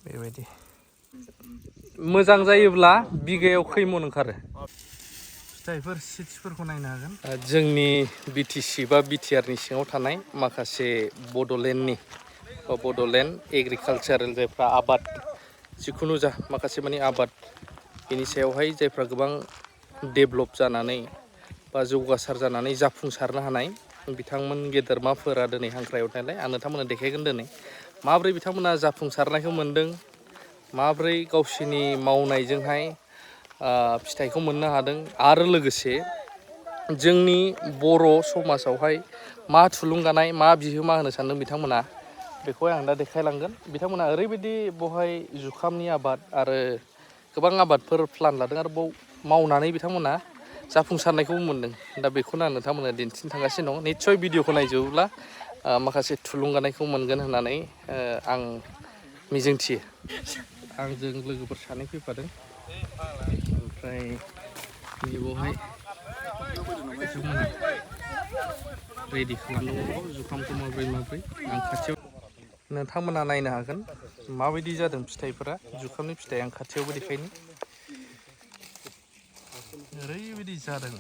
बेबायदि मोजां जायोब्ला बिगायाव खैमन ओंखारो फिथाइफोर सिट्सफोरखौ नायनो हागोन जोंनि बिटिसि बा बिटिआरनि सिङाव थानाय माखासे बड'लेण्डनि बड'लेण्ड एग्रिकालचारेल जायफ्रा आबाद जिखुनु जा माखासे माने आबाद बेनि सायावहाय जायफ्रा गोबां डेभेलप जानानै बा जौगासार जानानै जाफुंसारनो हानाय बिथांमोन गेदेरमाफोरा दिनै हांख्रायाव थानायलाय आं नोंथांमोननो देखायगोन दिनै माब्रै बिथांमोना जाफुंसारनायखौ मोन्दों माब्रै गावसिनि मावनायजोंहाय फिथाइखौ मोननो हादों आरो लोगोसे जोंनि बर' समाजावहाय मा थुलुंगानाय मा बिहोमा होनो सानदों बिथांमोना बेखौहाय आं दा देखायलांगोन बिथांमोना ओरैबायदि बहाय जुखामनि आबाद आरो गोबां आबादफोर प्लान लादों आरो बाव मावनानै बिथांमोना जाफुंसारनायखौबो मोनदों दा बेखौनो आं नोंथांमोननो दिन्थिनो थांगासिनो दं निस्सय भिडिअखौ नायजोबोब्ला माखासे थुलुंगानायखौ मोनगोन होननानै आं मिजिंथियो आंजों लोगोफोर सानै फैफादों ओमफ्राय बेवहाय बिथांमोना रेडि खालामनांगौ जुखामखौ माब्रै आं खाथियाव नोंथांमोना नायनो हागोन माबायदि जादों फिथाइफोरा जुखामनि फिथाइ आं खाथियावबो देखायनो ओरैबायदि जादों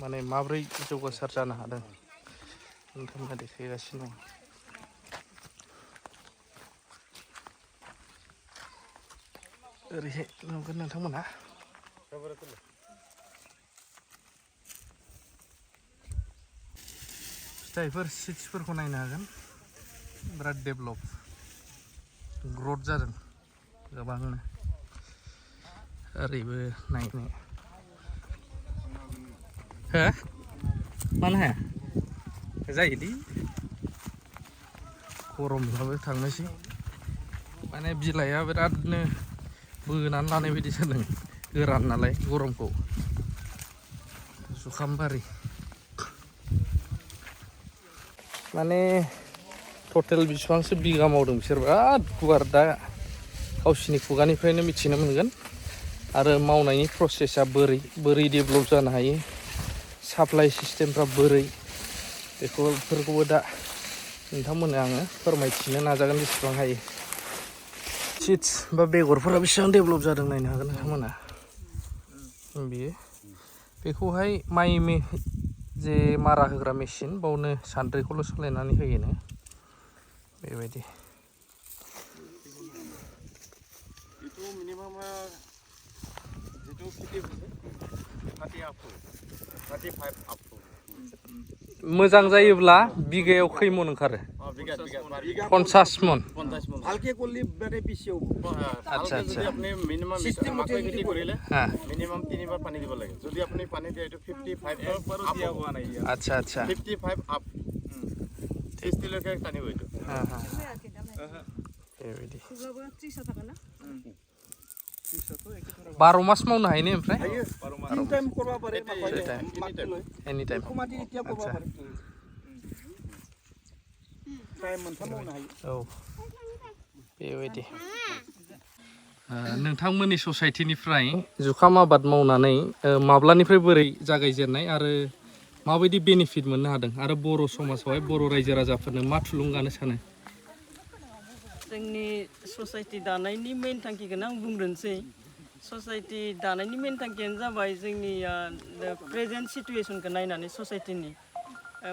माने माब्रै जौगासार जानो हादों नोंथांमोना देखायगासिनो दं ओरैहाय नुगोन नोंथांमोना फिथाइफोर सिट्सफोरखौ नायनो हागोन बिराद डेभेलप ग्रथ जादों गोबांनो ओरैबो नायनो हो मानो हाया जायोदि गरमब्लाबो थांनोसै माने बिलाइआ बिरादनो बोनानै लानाय बायदि जादों गोरान नालाय गरमखौ जुखाम बारि माने टटेल बेसेबांसो बिगा मावदों बिसोर बिराद गुवार दा गावसिनि खुगानिफ्रायनो मिथिनो मोनगोन आरो मावनायनि प्रसेसा बोरै डेभेलप जानो हायो साप्लाइ सिस्टेमफ्रा बोरै बेफोरखौबो दा नोंथांमोननो आङो फोरमायथिनो नाजागोन जेसेबां हायो सिट्स बा बेगरफोरा बेसेबां डेभेलप जादों नायनो हागोन नोंथांमोना बेखौहाय माइ जे मारा होग्रा मेसिन बावनो सान्द्रिखौल' सालायनानै होयोनो बेबायदि मोजां जायोब्ला बिगायाव खैमन ओंखारो 50 मन ভালকে করলে মানে পিছিও আচ্ছা আচ্ছা আপনি মিনিমাম সিস্টেম মতে খেতি কৰিলে মিনিমাম 3 বার পানি দিব লাগে যদি আপনি পানি দিয়ে এটা 55 বার দিয়া হোৱা নাই আচ্ছা আচ্ছা 55 আপ 30 লকে পানি হইতো হ্যাঁ হ্যাঁ बेबायदि 30 টাকা না 12 मास मावनो हायो ने ओमफ्राय তিন টাইম করবা পারে एनी टाइम কমাটি এতিয়া করবা পারে টাইম मोनथाम मावनो हायो औ बेबायदि नोंथांमोननि ससाइटिनिफ्राय जुखाम आबाद मावनानै माब्लानिफ्राय बोरै जागायजेननाय आरो माबायदि बेनिफिट मोननो हादों आरो बर' समाजावहाय बर' रायजो राजाफोरनो मा थुलुंगानो सानो जोंनि ससाइटि दानायनि मेन थांखिखौनो आं बुंग्रोनोसै ससाइटि दानायनि मेन थांखियानो जाबाय जोंनि प्रेजेन्ट सिटुएसनखौ नायनानै ससाइटिनि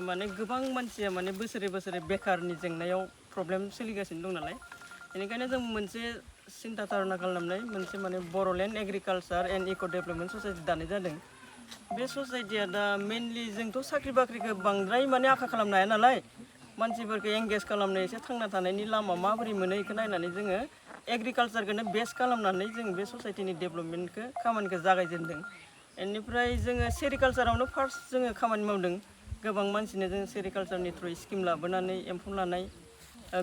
माने गोबां मानसिया माने बोसोरे बेकारनि जेंनायाव प्रब्लेम सोलिगासिनो दं नालाय बेनिखायनो जों मोनसे सिन्था धारना खालामनाय मोनसे माने बर'लेण्ड एग्रिकालचार एन्ड इक' डेभेलपमेन्ट ससाइटि दानाय जादों बे ससाइटिया दा मेनलि जोंथ' साख्रि बाख्रिखौ बांद्राय माने आखा खालामनो हाया नालाय मानसिफोरखौ एंगेज खालामनो एसे थांना थानायनि लामा माबोरै मोनो बेखौ नायनानै जोङो एग्रिकालचारखौनो बेस खालामनानै जों बे ससाइटिनि डेभेलपमेन्टखौ खामानिखौ जागायजेनदों बेनिफ्राय जोङो सेरिकालचारावनो फार्स्ट जोङो खामानि मावदों गोबां मानसिनो जों सेरिकालचारनि थ्रुयै स्किम लाबोनानै एम्फौ लानाय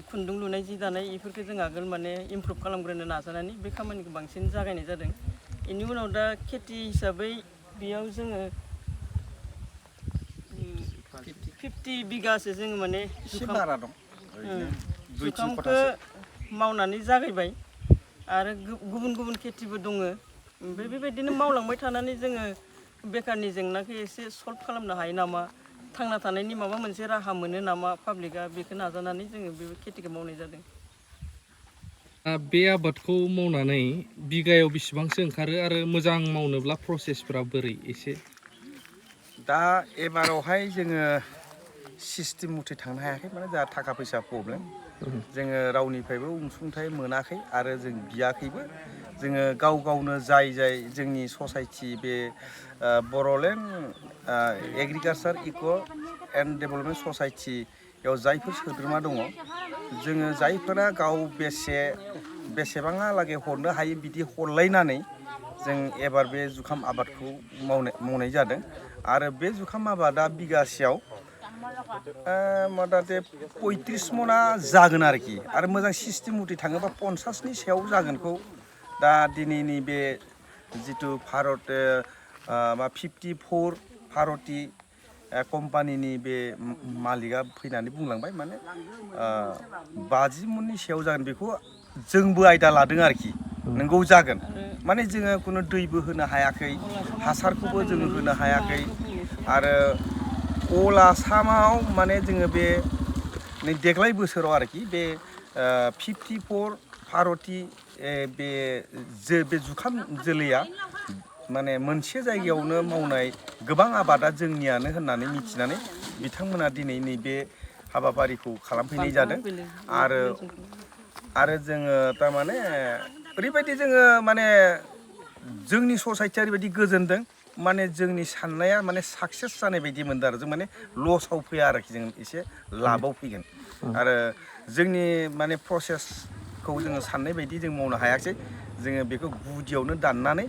खुन्दुं लुनाय जि दानाय बेफोरखौ जों आगोल माने इमप्रुभ खालामग्रोनो नाजानानै बे खामानिखौ बांसिन जागायनाय जादों बेनि उनाव दा खेथि हिसाबै बेयाव जोङो 50 बिगासो जोङो माने जुखामखौ मावनानै जागायबाय आरो गुबुन खेथिबो दङ ओमफ्राय बेबायदिनो मावलांबाय थानानै जोङो बेकारनि जेंनाखौ एसे सल्भ खालामनो हायो नामा थांना थानायनि माबा मोनसे राहा मोनो नामा पाब्लिकआ बेखौ नाजानानै जोङो बे खेथिखौ मावनाय जादों बे आबादखौ मावनानै बिगायाव बेसेबांसो ओंखारो आरो मोजां मावनोब्ला प्रसेसफोरा बोरै एसे दा एबारावहाय जोङो सिस्टेम मथे थांनो हायाखै माने जोंहा थाखा फैसा प्रब्लेम जोङो रावनिफ्रायबो अनसुंथाइ मोनाखै आरो जों बियाखैबो जोङो गाव गावनो जाय जोंनि ससाइटि बे बर'लेण्ड एग्रिकालचार इक' एन्ड डेभेलपमेन्ट ससाइटियाव जायफोर सोद्रोमा दङ जोङो जायफोरा गाव बेसेबांहालागै हरनो हायो बिदि हरलायनानै जों एबार बे जुखाम आबादखौ मावनाय जादों आरो बे जुखाम आबादा बिगासेयाव मथामथि 35 मना जागोन आरोखि आरो मोजां सिस्टेम मथे थाङोबा 50नि सायाव जागोनखौ दा दिनैनि बे जिथु भारत 54 भारती कम्पानिनि बे मालिकआ फैनानै बुंलांबाय माने 50 मननि सायाव जागोन बेखौ जोंबो आयदा लादों आरोखि नोंगौ जागोन माने जोङो खुनु दैबो होनो हायाखै हासारखौबो जोङो होनो हायाखै आरो अल आसामाव माने जोङो बे देग्लाय बोसोराव आरोखि बे 54 भारती बे जुखाम जोलैया माने मोनसे जायगायावनो मावनाय गोबां आबादा जोंनियानो होननानै मिथिनानै बिथांमोना दिनै नैबे हाबाफारिखौ खालामफैनाय जादों आरो जोङो थारमाने ओरैबायदि जोङो माने जोंनि ससाइटिया ओरैबायदि गोजोनदों माने जोंनि साननाया माने साक्सेस जानाय बायदि मोनदों आरो जों माने लसाव फैया आरोखि जों एसे लाबाव फैगोन आरो जोंनि माने प्रसेसखौ जोङो साननाय बायदि जों मावनो हायाखै जोङो बेखौ गुदियावनो दाननानै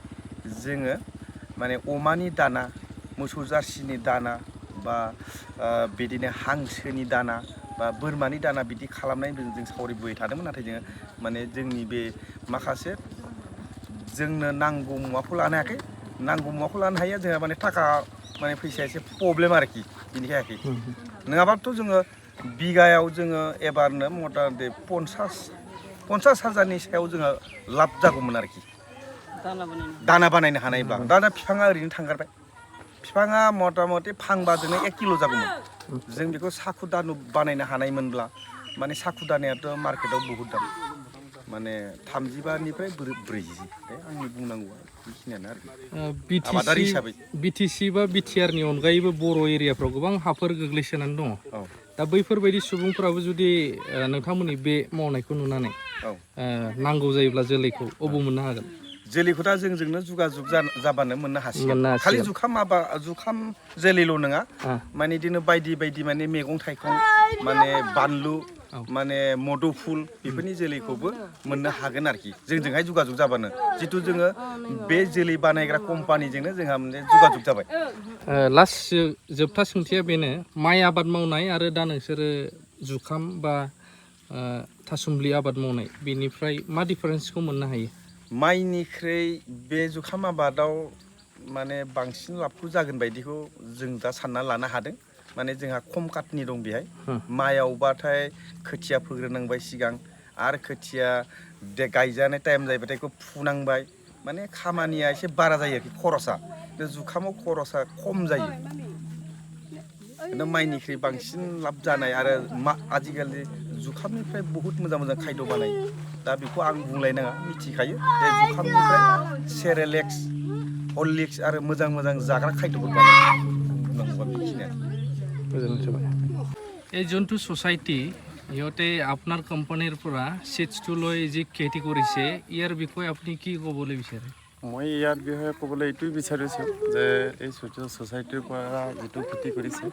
जोङो माने अमानि दाना मोसौ जार्सिनि दाना बा बिदिनो हांसोनि दाना बा बोरमानि दाना बिदि खालामनाय जों सावरायबोबाय थादोंमोन नाथाय जोङो माने जोंनि बे माखासे जोंनो नांगौ मुवाखौ लानो हायाखै नांगौ मुवाखौ लानो हायो जोंहा माने थाखा माने फैसाया एसे प्रब्लेम आरोखि बिनि हायाखै नङाबाथ' जोङो बिगायाव जोङो एबारनो मथामथि 50,000नि सायाव जोङो लाब जागौमोन आरोखि दाना बानायनो हानायब्ला दाना बिफाङा ओरैनो थांगारबाय बिफाङा मथामथि फांबाजोंनो 1 किल' जागौमोन जों बेखौ साखु दानु बानायनो हानायमोनब्ला माने साखु दानायाथ' मार्केटाव बहुद दाम माने 35निफ्राय 40 आंनि बुंनांगौआ बेखिनियानो आरोखि आबादारि हिसाबै बिटिसि बा बिटिआरनि अनगायैबो बर' एरियाफ्राव गोबां हाफोर गोग्लैसोनानै दङ दा बैफोरबायदि सुबुंफोराबो जुदि नोंथांमोननि बे मावनायखौ नुनानै नांगौ जायोब्ला जोलैखौ अबाव मोननो हागोन जोलैखौ दा जोंजोंनो जुगाजुग जाबानो मोननो हासिगोन खालि जुखाम जोलैल' नङा माने बिदिनो बायदि माने मैगं थाइगं माने बानलु माने मदुफुल बेफोरनि जोलैखौबो मोननो हागोन आरोखि जोंजोंहाय जुगाजुग जाबानो जितु जोङो बे जोलै बानायग्रा कम्पानिजोंनो जोंहा मोनसे जुगाजुग जाबाय लास्ट जोबथा सोंथिया बेनो माइ आबाद मावनाय आरो दा नोंसोरो जुखाम बा थासुमलि आबाद मावनाय बेनिफ्राय मा डिफारेन्सखौ मोननो हायो माइनिख्रुइ बे जुखाम आबादाव माने बांसिन लाबखौ जागोन बायदिखौ जों दा सानना लानो हादों माने जोंहा खम काटनि दं बेहाय माइयावबाथाय खोथिया फोग्रोनांबाय सिगां आरो खोथिया गायजानाय टाइम जायोबाथाय बेखौ फुनांबाय माने खामानिया एसे बारा जायो आरोखि खरसा जुखामाव खरसा खम जायो माइनिख्रुइ बांसिन लाब जानाय आरो आजिखालि जुखामनिफ्राय बहुद मोजां खायद' बानायो दा बेखौ आं बुंलायनाङा मिथिखायो बे जुखामनिफ्राय सेरेलेक्स हरलिक्स आरो मोजां जाग्रा खायद'फोर बानायो बुंनांगौआ बेखिनियानो এই যোনটো ছ'চাইটি সিহঁতে আপোনাৰ কোম্পানীৰ পৰা চিডছটো লৈ যি খেতি কৰিছে ইয়াৰ বিষয়ে আপুনি কি ক'বলৈ বিচাৰে মই ইয়াৰ বিষয়ে ক'বলৈ এইটোৱে বিচাৰিছোঁ যে এই ছ'চাইটিৰ পৰা যিটো খেতি কৰিছে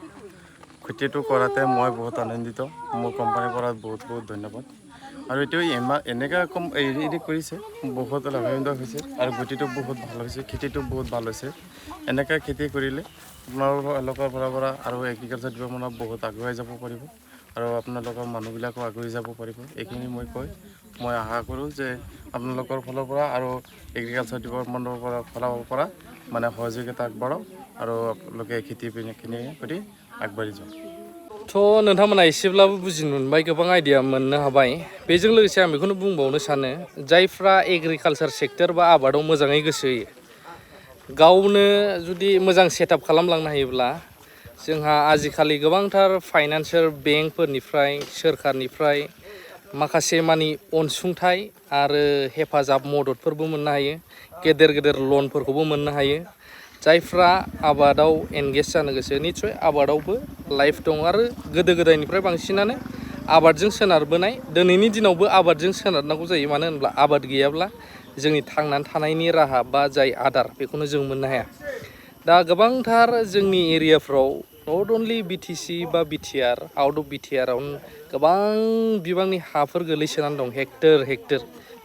খেতিটো কৰাতে মই বহুত আনন্দিত মোৰ কোম্পানীৰ পৰা বহুত ধন্যবাদ আৰু এইটো এনেকৈ কৰিছে বহুত লাভান্বিত হৈছে আৰু গুটিটো বহুত ভাল হৈছে খেতিটো বহুত ভাল হৈছে এনেকৈ খেতি কৰিলে আপোনালোকৰ এলেকাৰ পৰা আৰু এগ্ৰিকালচাৰ ডিপাৰ্টমেণ্টত বহুত আগুৱাই যাব পাৰিব আৰু আপোনালোকৰ মানুহবিলাকো আগুৱাই যাব পাৰিব এইখিনি মই আশা কৰোঁ যে আপোনালোকৰ ফালৰ পৰা আৰু এগ্ৰিকালচাৰ ডিপাৰ্টমেণ্টৰ ফালৰ পৰা মানে সহযোগিতা আগবঢ়াওক আৰু আপোনালোকে খেতিখিনি কৰি আগবাঢ়ি যাওক थ' नोंथांमोना एसेब्लाबो बुजिनो मोनबाय गोबां आइडिया मोननो हाबाय बेजों लोगोसे आं बेखौनो बुंबावनो सानो जायफ्रा एग्रिकालचार सेक्टर बा आबादाव मोजाङै गोसो होयो गावनो जुदि मोजां सेटआप खालामलांनो हायोब्ला जोंहा आजिखालि गोबांथार फाइनान्सियेल बेंकफोरनिफ्राय सोरखारनिफ्राय माखासे मानि अनसुंथाइ आरो हेफाजाब मददफोरबो मोननो हायो गेदेर गेदेर लनफोरखौबो मोननो हायो जायफ्रा आबादाव एंगेज जानो गोसो निस्सय आबादावबो लाइफ दं आरो गोदो गोदायनिफ्राय बांसिनानो आबादजों सोनारबोनाय दिनैनि दिनावबो आबादजों सोनारनांगौ जायो मानो होनब्ला आबाद गैयाब्ला जोंनि थांनानै थानायनि राहा बा जाय आदार बेखौनो जों मोननो हाया दा गोबांथार जोंनि एरियाफ्राव नट अनलि बिटिसि बा बिटिआर आउट अफ बिटिआरावनो गोबां बिबांनि हाफोर गोलैसोनानै दं हेक्टर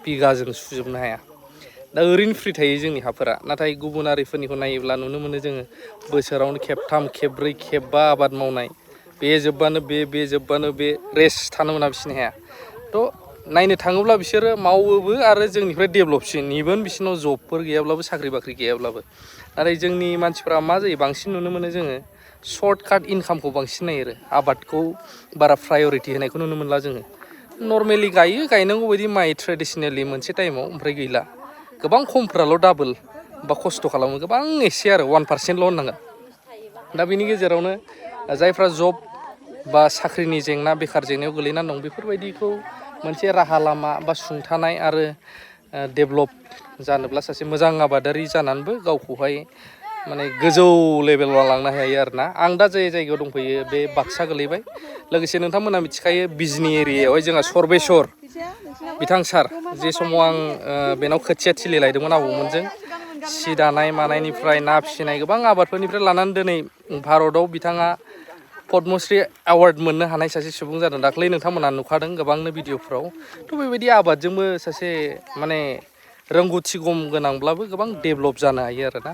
बिगाजों सुजोबनो हाया दा ओरैनो फ्रि थायो जोंनि हाफोरा नाथाय गुबुन हारिफोरनिखौ नायोब्ला नुनो मोनो जोङो बोसोरावनो खेबथाम खेबब्रै खेबबा आबाद मावनाय बे जोब्बानो बे जोब्बानो बे रेस्ट थानो मोना बिसोरनि हाया थ' नायनो थाङोब्ला बिसोरो मावोबो आरो जोंनिफ्राय डेभेलपसिन इभेन बिसोरनाव जबफोर गैयाब्लाबो साख्रि बाख्रि गैयाब्लाबो नाथाय जोंनि मानसिफ्रा मा जायो बांसिन नुनो मोनो जोङो सर्टकाट इनकामखौ बांसिन नायो आबादखौ बारा प्रायरिटि होनायखौ नुनो मोनला जोङो नर्मेलि गायो गायनांगौ बायदि माइ ट्रेडिसनेलि मोनसे टाइमाव ओमफ्राय गैला गोबां खमफ्राल' डाबल बा खस्थ' खालामो गोबां एसे आरो 1%ल' होननांगोन दा बेनि गेजेरावनो जायफ्रा जब बा साख्रिनि जेंना बेखार जेंनायाव गोलैनानै दं बेफोरबायदिखौ मोनसे राहा लामा बा सुंथानाय आरो डेभेलप जानोब्ला सासे मोजां आबादारि जानानैबो गावखौहाय माने गोजौ लेभेलाव लांनो हायो आरोना आं दा जे जायगायाव दंफैयो बे बाक्सा गोलैबाय लोगोसे नोंथांमोना मिथिखायो बिजनि एरियायावहाय जोंहा सरबेस्वर बिथां सार जे समाव आं बेनाव खोथिया थिलि लायदोंमोन आबौमोनजों सि दानाय मानायनिफ्राय ना फिसिनाय गोबां आबादफोरनिफ्राय लानानै दिनै भारताव बिथाङा पद्मश्री एवार्ड मोननो हानाय सासे सुबुं जादों दाख्लै नोंथांमोना नुखादों गोबांनो भिडिअफ्राव थ' बेबायदि आबादजोंबो सासे माने रोंगौथि गोनांब्लाबो गोबां डेभेलप जानो हायो आरोना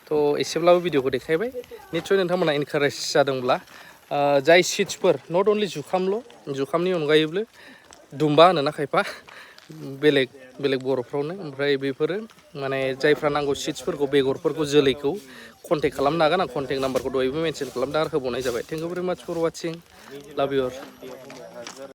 थ' एसेब्लाबो भिडिअखौ देखायबाय निस्सय नोंथांमोना इनकारेज जादोंब्ला जाय सिड्सफोर नट अनलि जुखामनि अनगायैबो दुम्बा होनोना खायफा बेलेग बर'फ्रावनो ओमफ्राय बेफोरो माने जायफ्रा नांगौ सिड्सफोरखौ बेगरफोरखौ जोलैखौ कन्टेक्ट खालामनो हागोन आं कन्टेक्ट नाम्बारखौ दहायबो मेनसन खालामदों आरो होबावनाय जाबाय थेंक इउ भेरि माच फर वाचिं लाभ इउ